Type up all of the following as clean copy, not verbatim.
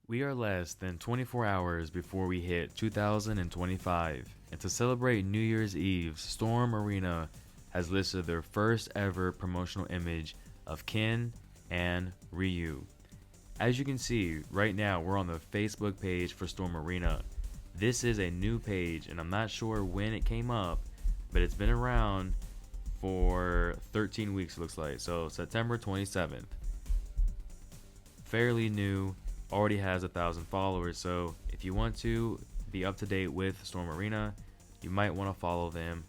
We are less than 24 hours before we hit 2025, and to celebrate New Year's Eve, Storm Arena has listed their first ever promotional image of Ken and Ryu. As you can see, right now we're on the Facebook page for Storm Arena. This is a new page, and I'm not sure when it came up, but it's been around for 13 weeks, it looks like. So September 27th. Fairly new, already has 1,000 followers, so if you want to be up to date with Storm Arena, you might want to follow them.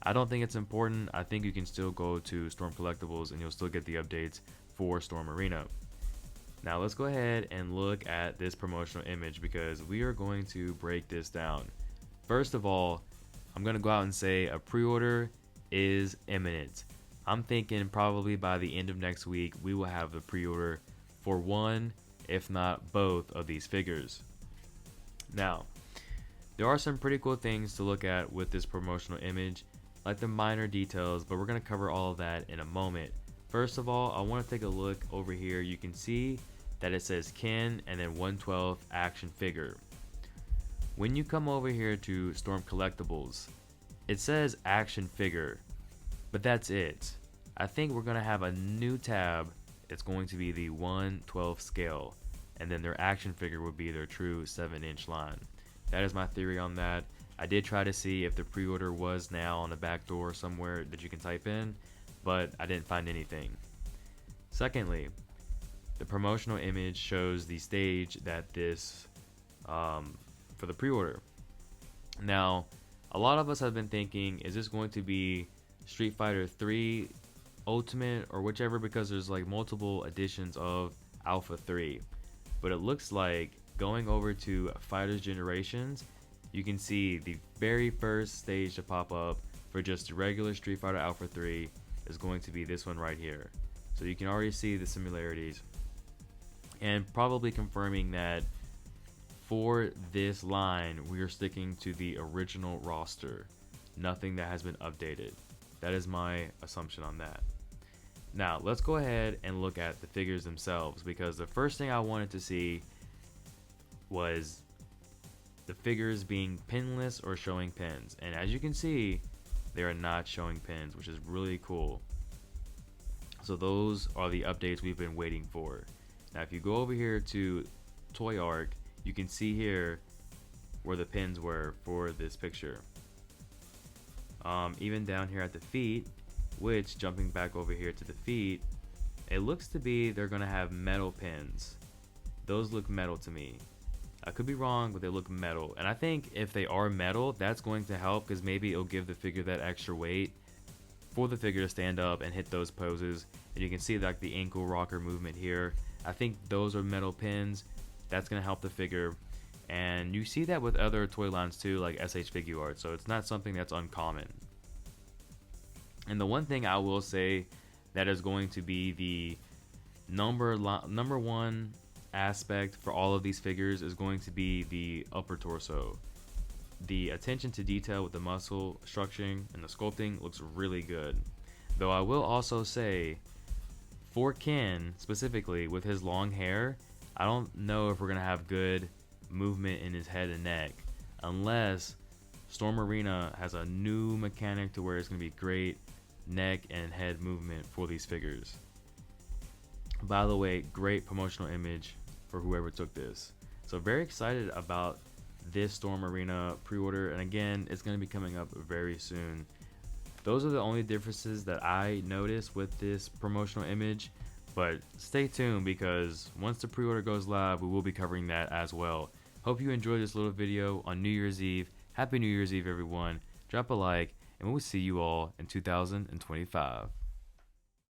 I don't think it's important. I think you can still go to Storm Collectibles and you'll still get the updates for Storm Arena. Now let's go ahead and look at this promotional image because we are going to break this down. First of all, I'm going to go out and say a pre-order is imminent. I'm thinking probably by the end of next week we will have the pre-order for one, if not both, of these figures. Now, there are some pretty cool things to look at with this promotional image, like the minor details, but we're going to cover all of that in a moment. First of all, I want to take a look over here. You can see that it says Ken and then 1/12 action figure. When you come over here to Storm Collectibles, it says action figure, but that's it. I think we're going to have a new tab. It's going to be the 1/12 scale, and then their action figure would be their true 7-inch line. That is my theory on that. I did try to see if the pre-order was now on the back door somewhere that you can type in, but I didn't find anything. Secondly, the promotional image shows the stage that this for the pre-order. Now, a lot of us have been thinking, is this going to be Street Fighter 3 Ultimate or whichever, because there's like multiple editions of Alpha 3, but it looks like going over to Fighters Generations, you can see the very first stage to pop up for just regular Street Fighter Alpha 3 is going to be this one right here. So you can already see the similarities, and probably confirming that for this line we are sticking to the original roster, nothing that has been updated. That is my assumption on that. Now let's go ahead and look at the figures themselves, because the first thing I wanted to see was the figures being pinless or showing pins, and as you can see they are not showing pins, which is really cool. So those are the updates we've been waiting for. Now if you go over here to Toy Arc, you can see here where the pins were for this picture. Even down here at the feet, which, jumping back over here to the feet, it looks to be they're gonna have metal pins. Those look metal to me. I could be wrong, but they look metal, and I think if they are metal, that's going to help, because maybe it'll give the figure that extra weight for the figure to stand up and hit those poses. And you can see like the ankle rocker movement here. I think those are metal pins. That's gonna help the figure, and you see that with other toy lines too, like SH Figuarts, so it's not something that's uncommon. And the one thing I will say that is going to be the number one aspect for all of these figures is going to be the upper torso. The attention to detail with the muscle structuring and the sculpting looks really good. Though I will also say, for Ken specifically with his long hair, I don't know if we're gonna have good movement in his head and neck unless Storm Arena has a new mechanic to where it's gonna be great neck and head movement for these figures. By the way, great promotional image for whoever took this. So very excited about this Storm Arena pre-order, and again, it's going to be coming up very soon. Those are the only differences that I noticed with this promotional image, but stay tuned because once the pre-order goes live, we will be covering that as well. Hope you enjoyed this little video on New Year's Eve. Happy New Year's Eve, everyone. Drop a like, and we'll see you all in 2025.